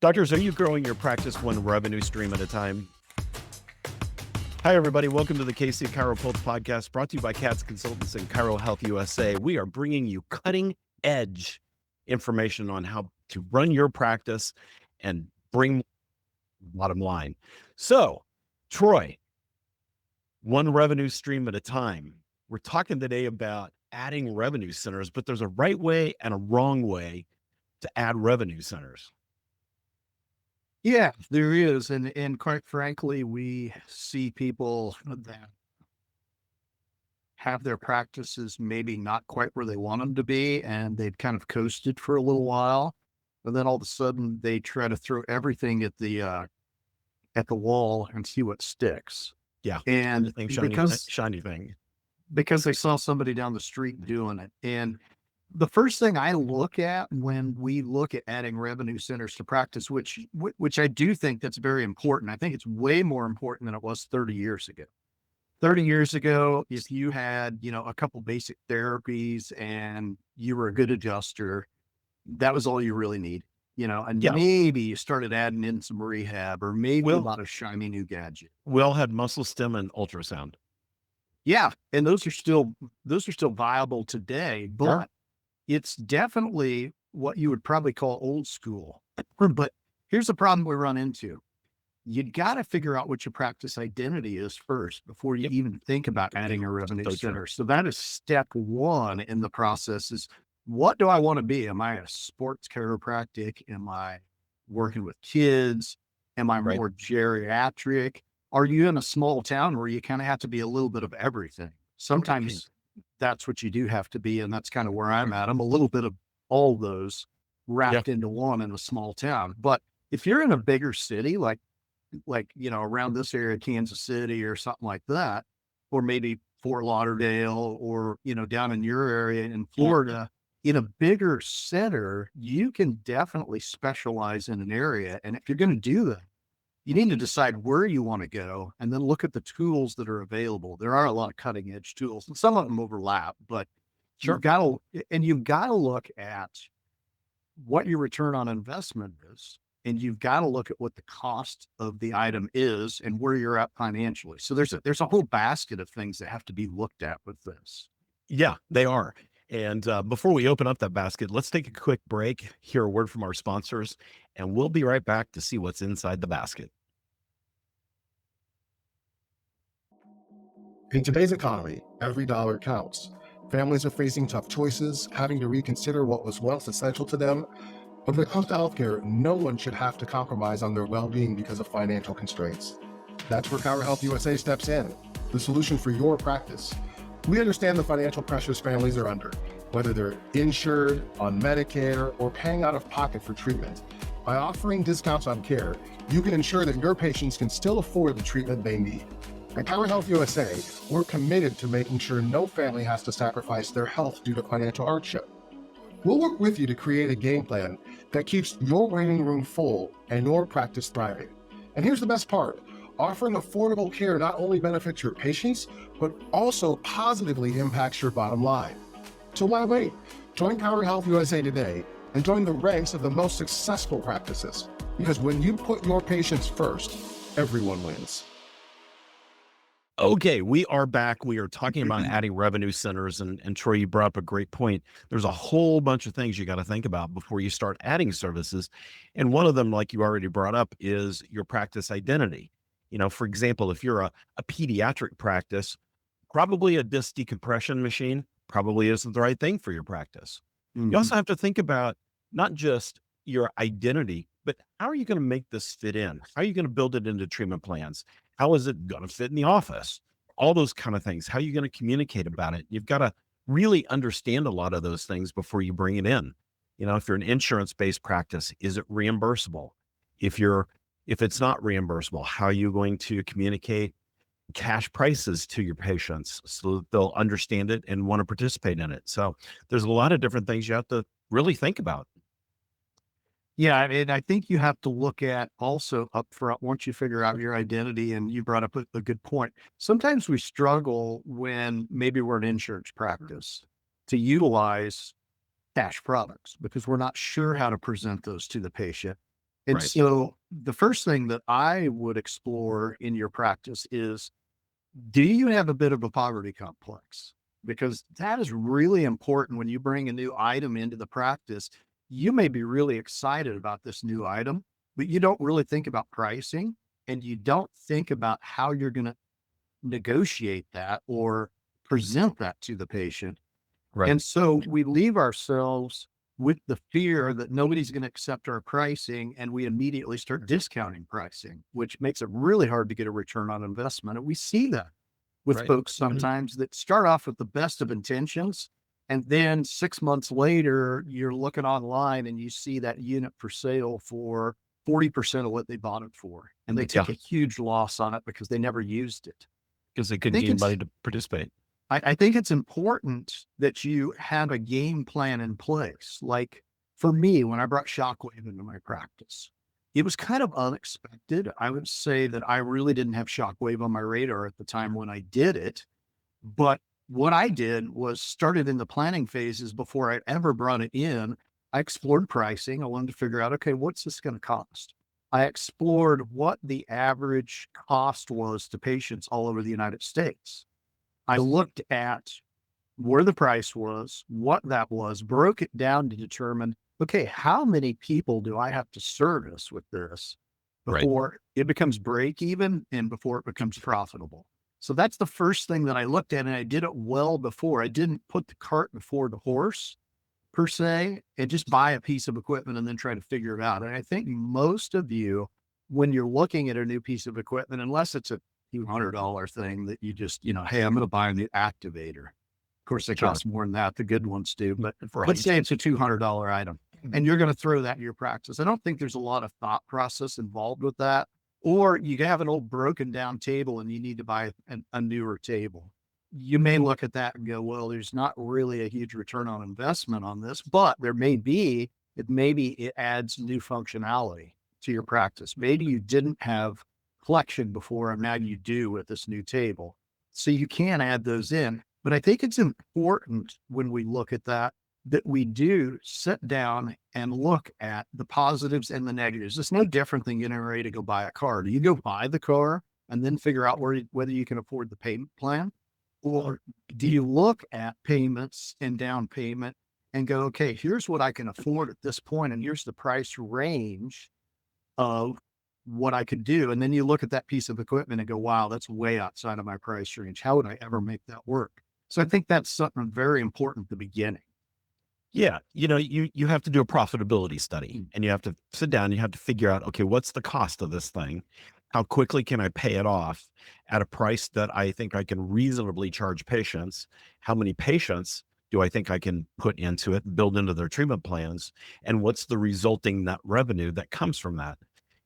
Doctors, are you growing your practice one revenue stream at a time? Hi, everybody. Welcome to the KC CHIROpulse Podcast, brought to you by CATS Consultants and Chiro Health USA. We are bringing you cutting-edge information on how to run your practice and bring bottom line. So, Troy, one revenue stream at a time. We're talking today about adding revenue centers, but there's a right way and a wrong way to add revenue centers. Yeah, there is. And quite frankly, we see people that have their practices maybe not quite where they want them to be, and they've kind of coasted for a little while. And then all of a sudden they try to throw everything at the wall and see what sticks. Yeah. And shiny thing. Because they saw somebody down the street doing it. And the first thing I look at when we look at adding revenue centers to practice, which I do think that's very important. I think it's way more important than it was 30 years ago. 30 years ago, if you had, a couple basic therapies and you were a good adjuster, that was all you really need, and maybe you started adding in some rehab or maybe a lot of shiny new gadget. We all had muscle stim and ultrasound. Yeah. And those are still viable today, but it's definitely what you would probably call old school. But here's the problem we run into. You got to figure out what your practice identity is first before you even think about adding a revenue center. So that is step one in the process is, what do I want to be? Am I a sports chiropractic? Am I working with kids? Am I more geriatric? Are you in a small town where you kind of have to be a little bit of everything? Sometimes that's what you do have to be. And that's kind of where I'm at. I'm a little bit of all those wrapped into one in a small town. But if you're in a bigger city, like, around this area, Kansas City or something like that, or maybe Fort Lauderdale or, down in your area in Florida, in a bigger center, you can definitely specialize in an area. And if you're going to do that, you need to decide where you want to go and then look at the tools that are available. There are a lot of cutting edge tools and some of them overlap, but you've got to look at what your return on investment is. And you've got to look at what the cost of the item is and where you're at financially. So there's a whole basket of things that have to be looked at with this. Yeah, they are. And before we open up that basket, let's take a quick break, hear a word from our sponsors, and we'll be right back to see what's inside the basket. In today's economy, every dollar counts. Families are facing tough choices, having to reconsider what was once essential to them. When it comes to healthcare, no one should have to compromise on their well-being because of financial constraints. That's where Chiro Health USA steps in, the solution for your practice. We understand the financial pressures families are under, whether they're insured, on Medicare, or paying out of pocket for treatment. By offering discounts on care, you can ensure that your patients can still afford the treatment they need. At Chiro Health USA, we're committed to making sure no family has to sacrifice their health due to financial hardship. We'll work with you to create a game plan that keeps your waiting room full and your practice thriving. And here's the best part. Offering affordable care not only benefits your patients, but also positively impacts your bottom line. So why wait? Join Chiro Health USA today and join the ranks of the most successful practices. Because when you put your patients first, everyone wins. Okay, we are back. We are talking about adding revenue centers. And Troy, you brought up a great point. There's a whole bunch of things you got to think about before you start adding services. And one of them, like you already brought up, is your practice identity. For example, if you're a pediatric practice, probably a disc decompression machine probably isn't the right thing for your practice. You also have to think about not just your identity, but how are you going to make this fit in? How are you going to build it into treatment plans? How is it going to fit in the office? All those kind of things. How are you going to communicate about it? You've got to really understand a lot of those things before you bring it in. If you're an insurance-based practice, is it reimbursable? If it's not reimbursable, how are you going to communicate cash prices to your patients so that they'll understand it and want to participate in it? So there's a lot of different things you have to really think about. Yeah, and I think you have to look at also up front, once you figure out your identity, and you brought up a good point. Sometimes we struggle when maybe we're an insurance practice to utilize cash products because we're not sure how to present those to the patient. And Right. so the first thing that I would explore in your practice is, do you have a bit of a poverty complex? Because that is really important when you bring a new item into the practice. You may be really excited about this new item, but you don't really think about pricing and you don't think about how you're going to negotiate that or present that to the patient. Right. And so we leave ourselves with the fear that nobody's going to accept our pricing, and we immediately start discounting pricing, which makes it really hard to get a return on investment. And we see that with Right. folks sometimes that start off with the best of intentions. And then 6 months later, you're looking online and you see that unit for sale for 40% of what they bought it for. And they Yeah. take a huge loss on it because they never used it. Because they I couldn't think get it's anybody to participate. I think it's important that you have a game plan in place. Like for me, when I brought Shockwave into my practice, it was kind of unexpected. I would say that I really didn't have Shockwave on my radar at the time when I did it. But what I did was started in the planning phases before I ever brought it in. I explored pricing. I wanted to figure out, okay, what's this going to cost? I explored what the average cost was to patients all over the United States. I looked at where the price was, what that was, broke it down to determine, okay, how many people do I have to service with this Right. before it becomes break even and before it becomes profitable? So that's the first thing that I looked at. And I did it well before. I didn't put the cart before the horse per se and just buy a piece of equipment and then try to figure it out. And I think most of you, when you're looking at a new piece of equipment, unless it's a few $100 thing that you just, hey, I'm going to buy a new activator. Of course, they Sure. cost more than that. The good ones do, but Right. let's say it's a $200 item and you're going to throw that in your practice. I don't think there's a lot of thought process involved with that. Or you have an old broken down table and you need to buy a newer table. You may look at that and go, well, there's not really a huge return on investment on this, but there may be, maybe it adds new functionality to your practice. Maybe you didn't have flexion before and now you do with this new table. So you can add those in. But I think it's important when we look at that, that we do sit down and look at the positives and the negatives. It's no different than getting ready to go buy a car. Do you go buy the car and then figure out whether you can afford the payment plan? Or do you look at payments and down payment and go, okay, here's what I can afford at this point, and here's the price range of what I could do. And then you look at that piece of equipment and go, wow, that's way outside of my price range. How would I ever make that work? So I think that's something very important at the beginning. Yeah. You have to do a profitability study and you have to sit down and you have to figure out, okay, what's the cost of this thing? How quickly can I pay it off at a price that I think I can reasonably charge patients? How many patients do I think I can put into it, build into their treatment plans? And what's the resulting net revenue that comes from that?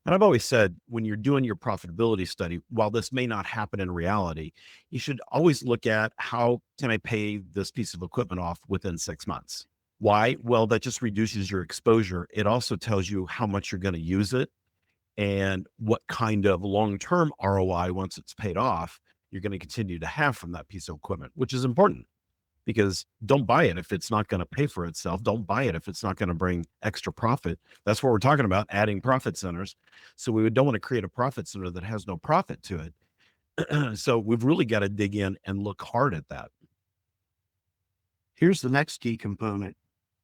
And I've always said, when you're doing your profitability study, while this may not happen in reality, you should always look at, how can I pay this piece of equipment off within 6 months? Why? Well, that just reduces your exposure. It also tells you how much you're going to use it and what kind of long-term ROI, once it's paid off, you're going to continue to have from that piece of equipment, which is important, because don't buy it if it's not going to pay for itself. Don't buy it if it's not going to bring extra profit. That's what we're talking about, adding profit centers. So we don't want to create a profit center that has no profit to it. So we've really got to dig in and look hard at that. Here's the next key component.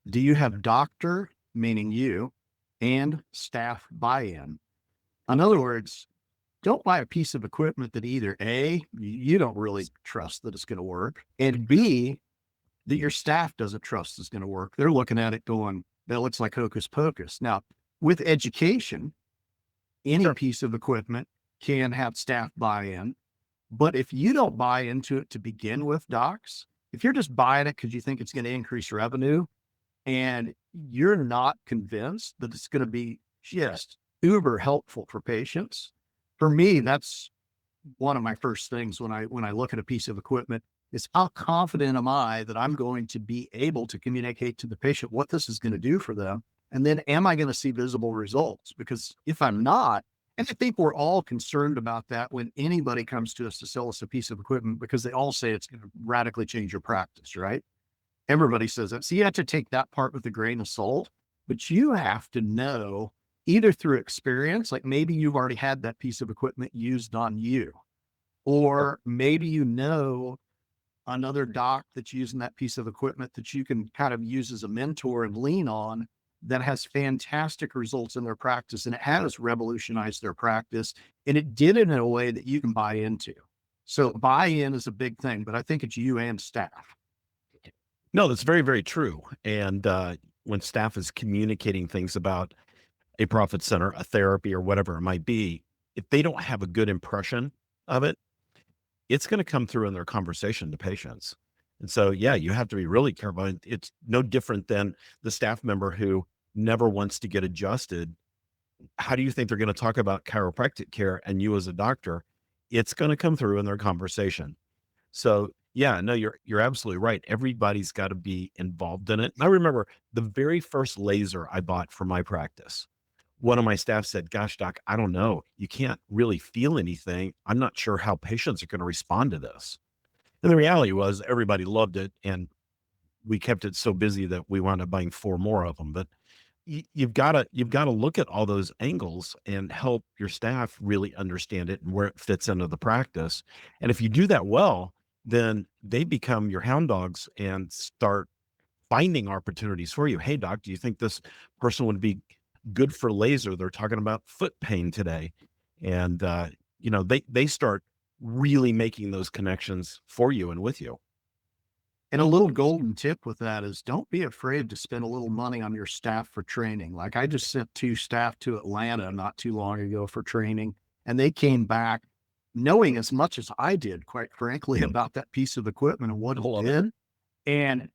Do you have doctor, meaning you, and staff buy-in? In other words, don't buy a piece of equipment that either A, you don't really trust that it's going to work, and B, that your staff doesn't trust is going to work. They're looking at it going, that looks like hocus pocus. Now, with education, any Sure. piece of equipment can have staff buy-in. But if you don't buy into it to begin with, docs, if you're just buying it because you think it's going to increase revenue and you're not convinced that it's going to be just uber helpful for patients, for me, that's one of my first things when I look at a piece of equipment is, how confident am I that I'm going to be able to communicate to the patient what this is going to do for them? And then am I going to see visible results? Because if I'm not, and I think we're all concerned about that when anybody comes to us to sell us a piece of equipment, because they all say it's going to radically change your practice, right? Everybody says that. So you have to take that part with a grain of salt, but you have to know either through experience, like maybe you've already had that piece of equipment used on you, or maybe you know another doc that's using that piece of equipment that you can kind of use as a mentor and lean on, that has fantastic results in their practice, and it has revolutionized their practice, and it did it in a way that you can buy into. So buy-in is a big thing, but I think it's you and staff. No, that's very, very true. And when staff is communicating things about a profit center, a therapy, or whatever it might be, if they don't have a good impression of it, it's going to come through in their conversation to patients. And so, yeah, you have to be really careful. And it's no different than the staff member who never wants to get adjusted. How do you think they're going to talk about chiropractic care and you as a doctor? It's going to come through in their conversation. So yeah, no, you're absolutely right. Everybody's got to be involved in it. And I remember the very first laser I bought for my practice. One of my staff said, "Gosh, doc, I don't know. You can't really feel anything. I'm not sure how patients are going to respond to this." And the reality was everybody loved it. And we kept it so busy that we wound up buying 4 more of them. But you've got to look at all those angles and help your staff really understand it and where it fits into the practice. And if you do that well, then they become your hound dogs and start finding opportunities for you. Hey, doc, do you think this person would be good for laser? They're talking about foot pain today. And, they start really making those connections for you and with you. And a little golden tip with that is don't be afraid to spend a little money on your staff for training. Like I just sent 2 staff to Atlanta not too long ago for training, and they came back knowing as much as I did, quite frankly, about that piece of equipment and what it did. And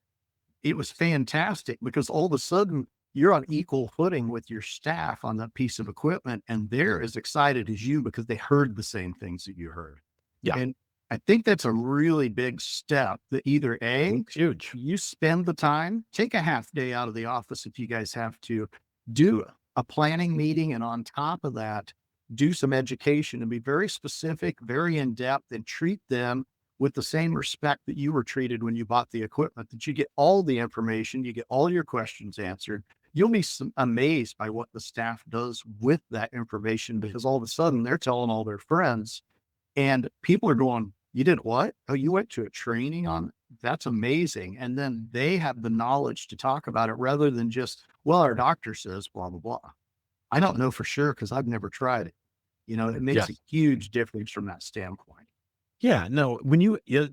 it was fantastic because all of a sudden you're on equal footing with your staff on that piece of equipment, and they're as excited as you because they heard the same things that you heard. Yeah. And I think that's a really big step that either A, Huge. you spend the time, take a half day out of the office if you guys have to, do a planning meeting, and on top of that, do some education and be very specific, very in depth, and treat them with the same respect that you were treated when you bought the equipment, that you get all the information, you get all your questions answered. You'll be amazed by what the staff does with that information, because all of a sudden they're telling all their friends, and people are going, "You did what? Oh, you went to a training on it? That's amazing." And then they have the knowledge to talk about it rather than just, "Well, our doctor says blah, blah, blah." I don't know for sure because I've never tried it. It makes a Yes. huge difference from that standpoint. Yeah, no,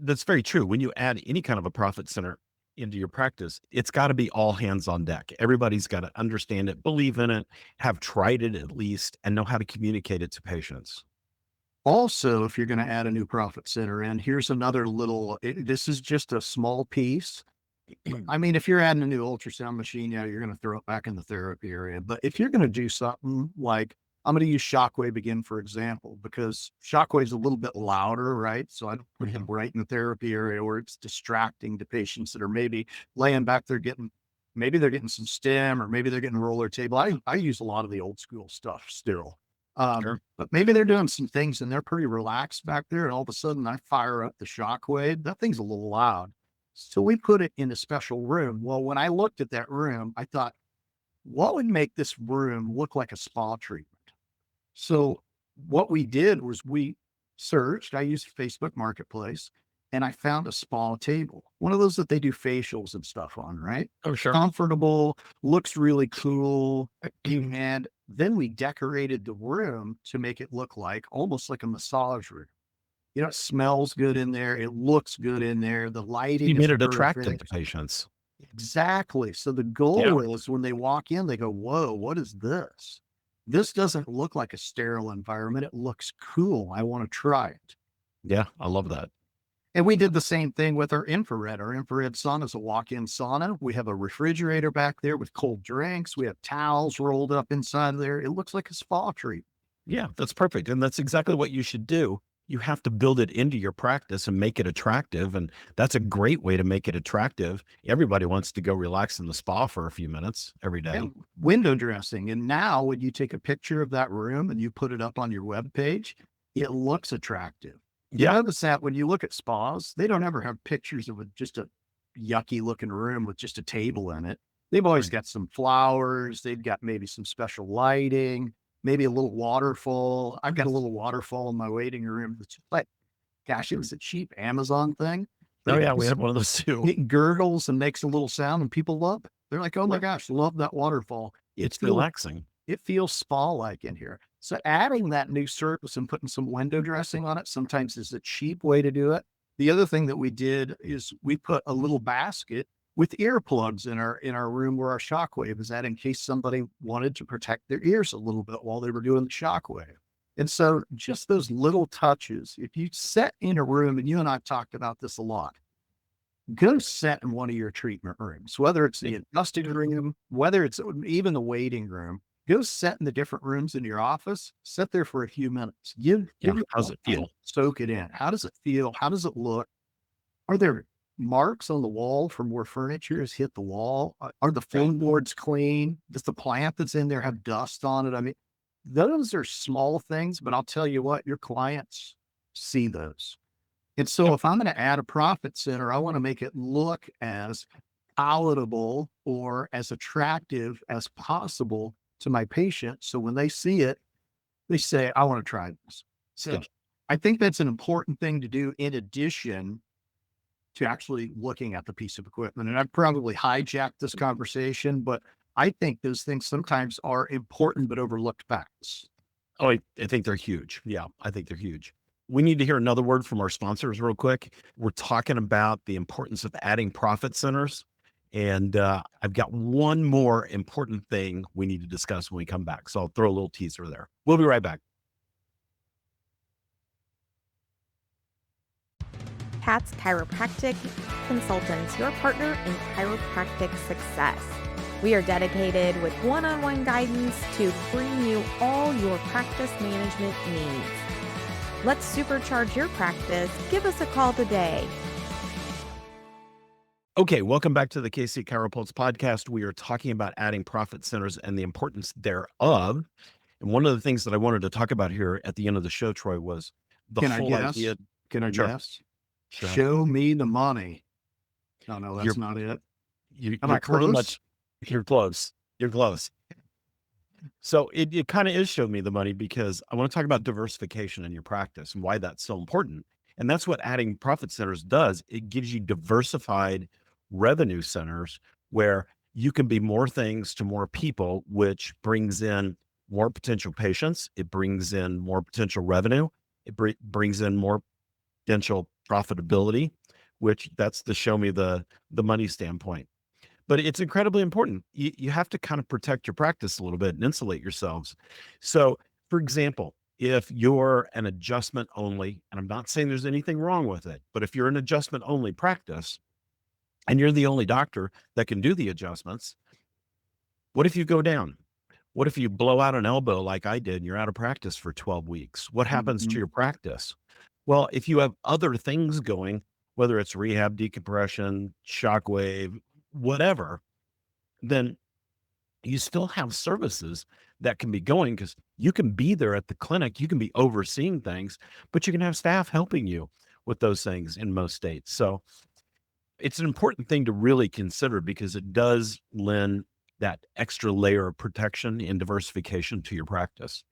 that's very true. When you add any kind of a profit center into your practice, it's got to be all hands on deck. Everybody's got to understand it, believe in it, have tried it at least, and know how to communicate it to patients. Also, if you're going to add a new profit center in, here's another little, this is just a small piece. I mean, if you're adding a new ultrasound machine, yeah, you're going to throw it back in the therapy area. But if you're going to do something like, I'm going to use shockwave again, for example, because shockwave is a little bit louder, right? So I don't put him right in the therapy area where it's distracting to patients that are maybe laying back there maybe they're getting some stem, or maybe they're getting roller table. I use a lot of the old school stuff still. Sure. But maybe they're doing some things and they're pretty relaxed back there. And all of a sudden I fire up the shockwave. That thing's a little loud. So we put it in a special room. Well, when I looked at that room, I thought, what would make this room look like a spa treatment? So what we did was we searched, I used Facebook Marketplace, and I found a spa table, one of those that they do facials and stuff on, right? Oh, sure. Comfortable, looks really cool. And then we decorated the room to make it look like almost like a massage room. It smells good in there. It looks good in there. The lighting You is made it attractive perfect. to patients. Exactly. So the goal is when they walk in, they go, "Whoa, what is this? This doesn't look like a sterile environment. It looks cool. I want to try it." Yeah, I love that. And we did the same thing with our infrared. Our infrared sauna is a walk-in sauna. We have a refrigerator back there with cold drinks. We have towels rolled up inside there. It looks like a spa treat. Yeah, that's perfect. And that's exactly what you should do. You have to build it into your practice and make it attractive. And that's a great way to make it attractive. Everybody wants to go relax in the spa for a few minutes every day. And window dressing. And now when you take a picture of that room and you put it up on your web page, it looks attractive. You notice that when you look at spas, they don't ever have pictures of just a yucky looking room with just a table in it. They've always Right. got some flowers. They've got maybe some special lighting, maybe a little waterfall. I've got a little waterfall in my waiting room. That's like, gosh, it was a cheap Amazon thing. Oh It yeah, we just had one of those too. it gurgles and makes a little sound, and people love it. They're like, "Oh my Right. gosh, love that waterfall." It's relaxing. It feels spa-like in here. So adding that new surface and putting some window dressing on it sometimes is a cheap way to do it. The other thing that we did is we put a little basket with earplugs in our room where our shockwave is at in case somebody wanted to protect their ears a little bit while they were doing the shockwave. And so just those little touches, if you sit in a room, and you and I've talked about this a lot, go sit in one of your treatment rooms, whether it's the adjusting room, whether it's even the waiting room. Go sit in the different rooms in your office, sit there for a few minutes. Yeah. Give How's it feel? soak it in. How does it feel? How does it look? Are there marks on the wall from where furniture has hit the wall? Are the floorboards clean? Does the plant that's in there have dust on it? I mean, those are small things, but I'll tell you what, your clients see those. And so if I'm going to add a profit center, I want to make it look as palatable or as attractive as possible to my patient. So when they see it, they say, I want to try this. So Yeah. I think that's an important thing to do in addition to actually looking at the piece of equipment. And I've probably hijacked this conversation, but I think those things sometimes are important but overlooked facts. Oh, I think they're huge. Yeah, I think they're huge. We need to hear another word from our sponsors real quick. We're talking about the importance of adding profit centers. And I've got one more important thing we need to discuss when we come back. So I'll throw a little teaser there. We'll be right back. Pat's Chiropractic Consultants, your partner in chiropractic success. We are dedicated with one-on-one guidance to bring you all your practice management needs. Let's supercharge your practice. Give us a call today. Okay, welcome back to the KC CHIROpulse Podcast. We are talking about adding profit centers and the importance thereof. And one of the things that I wanted to talk about here at the end of the show, Troy, was the Can I whole guess? idea. Can I Sure. guess? Sure. Show me the money. No, that's You're- not it. You're Am I pretty close? much, you're close. You're close. So it kind of is show me the money, because I want to talk about diversification in your practice and why that's so important. And that's what adding profit centers does. It gives you diversified revenue centers where you can be more things to more people, which brings in more potential patients. It brings in more potential revenue. It brings in more potential profitability, which that's the show me the money standpoint. But it's incredibly important. You have to kind of protect your practice a little bit and insulate yourselves. So, for example, if you're an adjustment only, and I'm not saying there's anything wrong with it, but if you're an adjustment only practice and you're the only doctor that can do the adjustments, what if you go down? What if you blow out an elbow like I did and you're out of practice for 12 weeks? What happens to your practice? Well, if you have other things going, whether it's rehab, decompression, shockwave, whatever, then you still have services that can be going, because you can be there at the clinic, you can be overseeing things, but you can have staff helping you with those things in most states. So it's an important thing to really consider, because it does lend that extra layer of protection and diversification to your practice.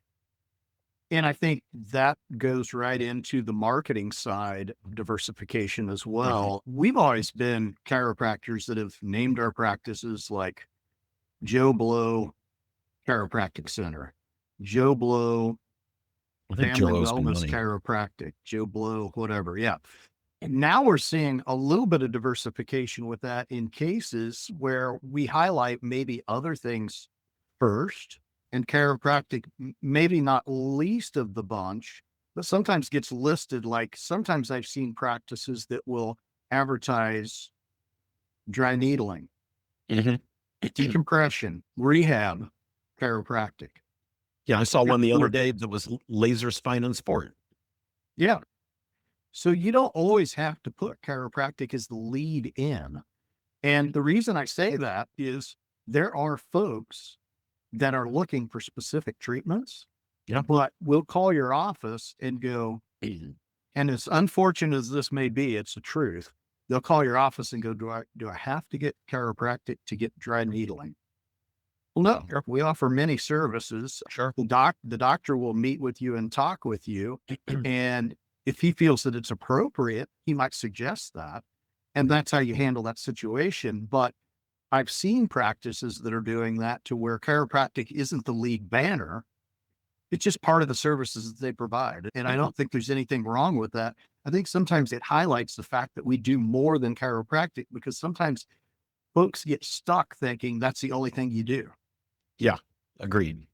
And I think that goes right into the marketing side of diversification as well. We've always been chiropractors that have named our practices like Joe Blow Chiropractic Center, Joe Blow I think Family Joe owes me Wellness money. Chiropractic, Joe Blow, whatever. Yeah. And now we're seeing a little bit of diversification with that in cases where we highlight maybe other things first, and chiropractic, maybe not least of the bunch, but sometimes gets listed. Like sometimes I've seen practices that will advertise dry needling, Mhm. decompression, rehab, chiropractic. Yeah, I saw one the other Or- day that was laser spine and sport. Yeah. So you don't always have to put chiropractic as the lead in. And the reason I say that is there are folks that are looking for specific treatments, Yeah. but we'll call your office and go, and as unfortunate as this may be, it's the truth. they'll call your office and go, do I have to get chiropractic to get dry needling? Well, no, Sure. we offer many services. Sure. The doctor will meet with you and talk with you. And if he feels that it's appropriate, he might suggest that. And that's how you handle that situation. But I've seen practices that are doing that to where chiropractic isn't the lead banner. It's just part of the services that they provide. And I don't think there's anything wrong with that. I think sometimes it highlights the fact that we do more than chiropractic, because sometimes folks get stuck thinking that's the only thing you do. Yeah. Agreed.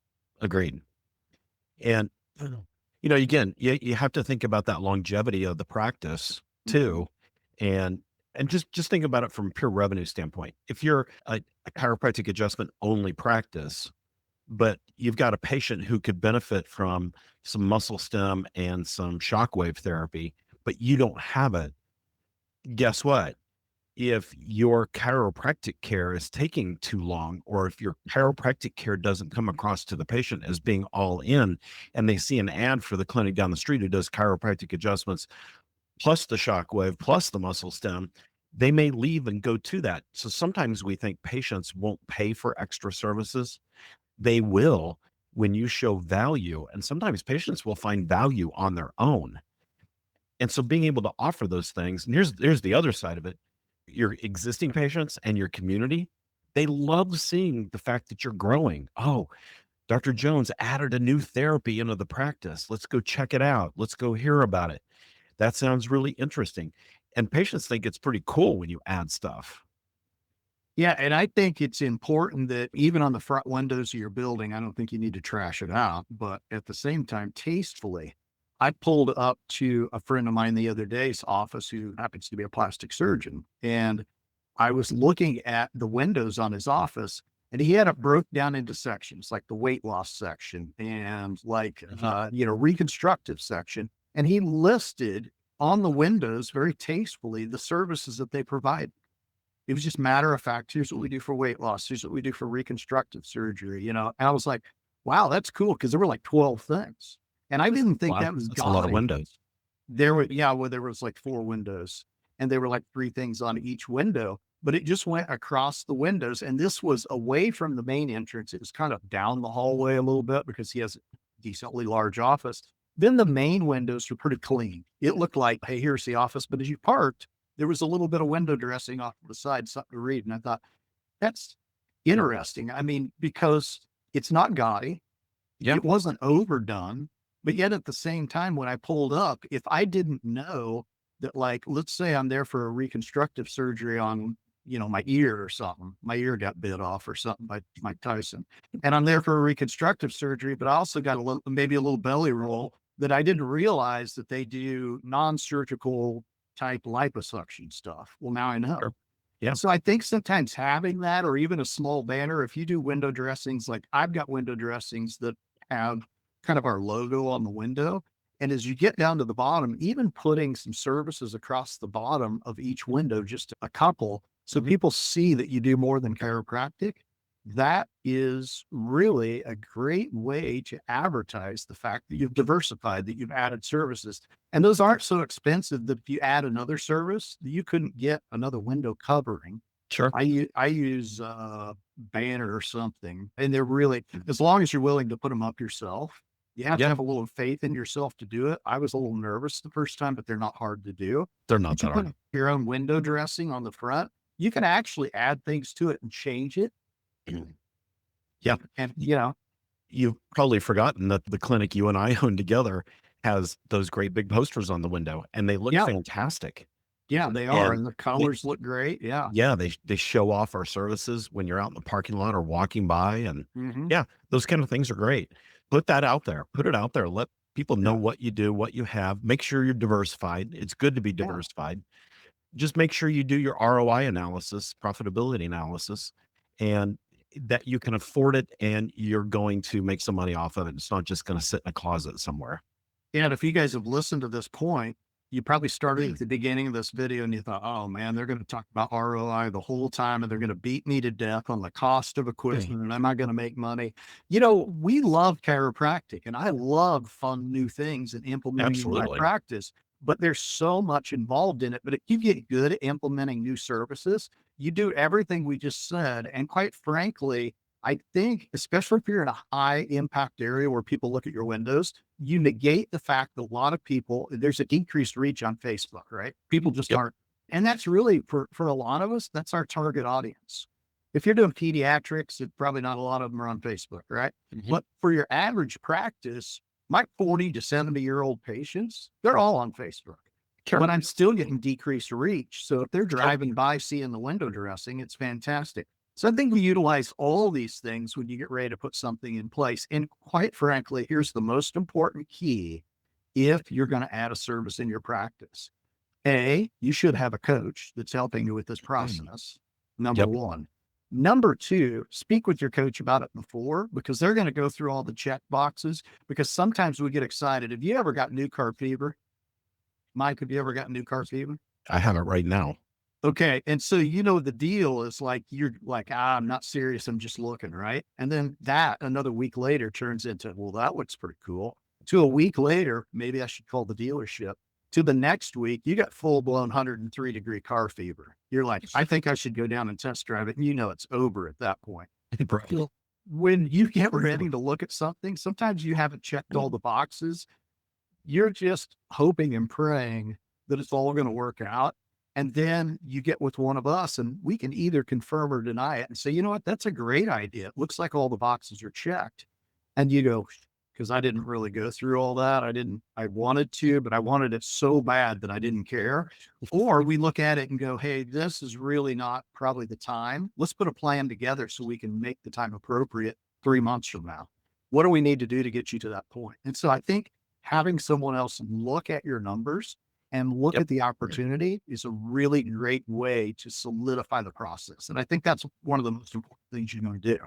And, again, you have to think about that longevity of the practice too. And just think about it from a pure revenue standpoint. If you're a chiropractic adjustment only practice, but you've got a patient who could benefit from some muscle stem and some shockwave therapy, but you don't have it, guess what? If your chiropractic care is taking too long, or if your chiropractic care doesn't come across to the patient as being all in, and they see an ad for the clinic down the street who does chiropractic adjustments plus the shockwave plus the muscle stem, they may leave and go to that. So sometimes we think patients won't pay for extra services. They will when you show value, and sometimes patients will find value on their own. And so being able to offer those things, and here's the other side of it. Your existing patients and your community, they love seeing the fact that you're growing. Oh, Dr. Jones added a new therapy into the practice. Let's go check it out. Let's go hear about it. That sounds really interesting. And patients think it's pretty cool when you add stuff. Yeah. And I think it's important that even on the front windows of your building, I don't think you need to trash it out, but at the same time, tastefully. I pulled up to a friend of mine the other day's office who happens to be a plastic surgeon. And I was looking at the windows on his office, and he had it broke down into sections, like the weight loss section and reconstructive section. And he listed on the windows very tastefully the services that they provide. It was just matter of fact, here's what we do for weight loss. Here's what we do for reconstructive surgery, and I was like, wow, that's cool. Cause there were like 12 things. And I didn't think Wow, that was that's a lot of gaudy. windows. There was like 4 windows, and there were like 3 things on each window, but it just went across the windows. And this was away from the main entrance. It was kind of down the hallway a little bit because he has a decently large office. Then the main windows were pretty clean. It looked like, hey, here's the office. But as you parked, there was a little bit of window dressing off to the side, something to read. And I thought, that's interesting. I mean, because it's not gaudy. Yeah. It wasn't overdone. But yet at the same time, when I pulled up, if I didn't know that, like, let's say I'm there for a reconstructive surgery on, my ear or something, my ear got bit off or something by Mike Tyson, and I'm there for a reconstructive surgery, but I also got maybe a little belly roll that I didn't realize that they do non-surgical type liposuction stuff. Well, now I know. Sure. Yeah. So I think sometimes having that, or even a small banner, if you do window dressings, like I've got window dressings that have kind of our logo on the window. And as you get down to the bottom, even putting some services across the bottom of each window, just a couple, so people see that you do more than chiropractic, that is really a great way to advertise the fact that you've diversified, that you've added services. And those aren't so expensive that if you add another service, you couldn't get another window covering. Sure. I use Banner or something, and they're really, as long as you're willing to put them up yourself. You have to have a little faith in yourself to do it. I was a little nervous the first time, but they're not hard to do. They're not But you that put hard. your own window dressing on the front, you can actually add things to it and change it. Yeah. And, You've probably forgotten that the clinic you and I own together has those great big posters on the window, and they look Yeah. fantastic. yeah, they are. And And the colors look great. Yeah. yeah, they show off our services when you're out in the parking lot or walking by. And Mhm. yeah, those kind of things are great. Put that out there. Put it out there. Let people know Yeah. what you do, what you have. Make sure you're diversified. It's good to be Yeah. diversified. Just make sure you do your ROI analysis, profitability analysis, and that you can afford it and you're going to make some money off of it. It's not just going to sit in a closet somewhere. And if you guys have listened to this point, you probably started at the beginning of this video and you thought, oh man, they're going to talk about ROI the whole time and they're going to beat me to death on the cost of equipment and am I going to make money? We love chiropractic and I love fun new things and implementing in my Absolutely. practice. but there's so much involved in it. But if you get good at implementing new services, you do everything we just said. And quite frankly, I think, especially if you're in a high impact area where people look at your windows, you negate the fact that a lot of people, there's a decreased reach on Facebook, right? People just aren't. And that's really for a lot of us, that's our target audience. If you're doing pediatrics, probably not a lot of them are on Facebook, right? But for your average practice, my 40 to 70-year-old patients, they're all on Facebook. But I'm still getting decreased reach. So if they're driving by, seeing the window dressing, it's fantastic. So I think we utilize all these things when you get ready to put something in place. And quite frankly, here's the most important key if you're going to add a service in your practice. A, you should have a coach that's helping you with this process, number one. Number two, speak with your coach about it before, because they're going to go through all the check boxes, because sometimes we get excited. Have you ever got new car fever? Mike, have you ever got new car fever? I have it right now. Okay. And so, the deal is like, you're like, I'm not serious. I'm just looking, right? And then that another week later turns into, well, that looks pretty cool. To a week later, maybe I should call the dealership. To the next week, you got full blown 103-degree car fever. You're like, I think I should go down and test drive it. And it's over at that point. When you get ready to look at something, sometimes you haven't checked all the boxes. You're just hoping and praying that it's all going to work out. And then you get with one of us and we can either confirm or deny it and say, you know what, that's a great idea. It looks like all the boxes are checked. And you go, because I didn't really go through all that. I wanted to, but I wanted it so bad that I didn't care. Or we look at it and go, hey, this is really not probably the time. Let's put a plan together so we can make the time appropriate 3 months from now. What do we need to do to get you to that point? And so I think having someone else look at your numbers and look at the opportunity is a really great way to solidify the process. And I think that's one of the most important things you're going to do.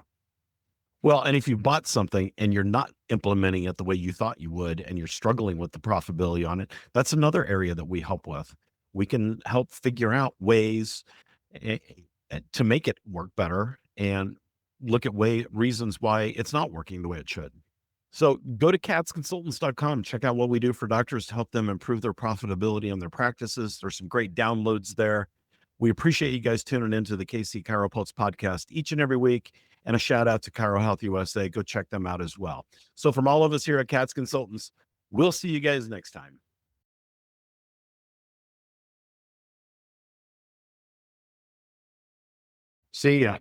Well, and if you bought something and you're not implementing it the way you thought you would, and you're struggling with the profitability on it, that's another area that we help with. We can help figure out ways to make it work better and look at reasons why it's not working the way it should. So go to catsconsultants.com, check out what we do for doctors to help them improve their profitability on their practices. There's some great downloads there. We appreciate you guys tuning into the KC CHIROpulse podcast each and every week. And a shout out to Chiro Health USA. Go check them out as well. So from all of us here at Cats Consultants, we'll see you guys next time. See ya.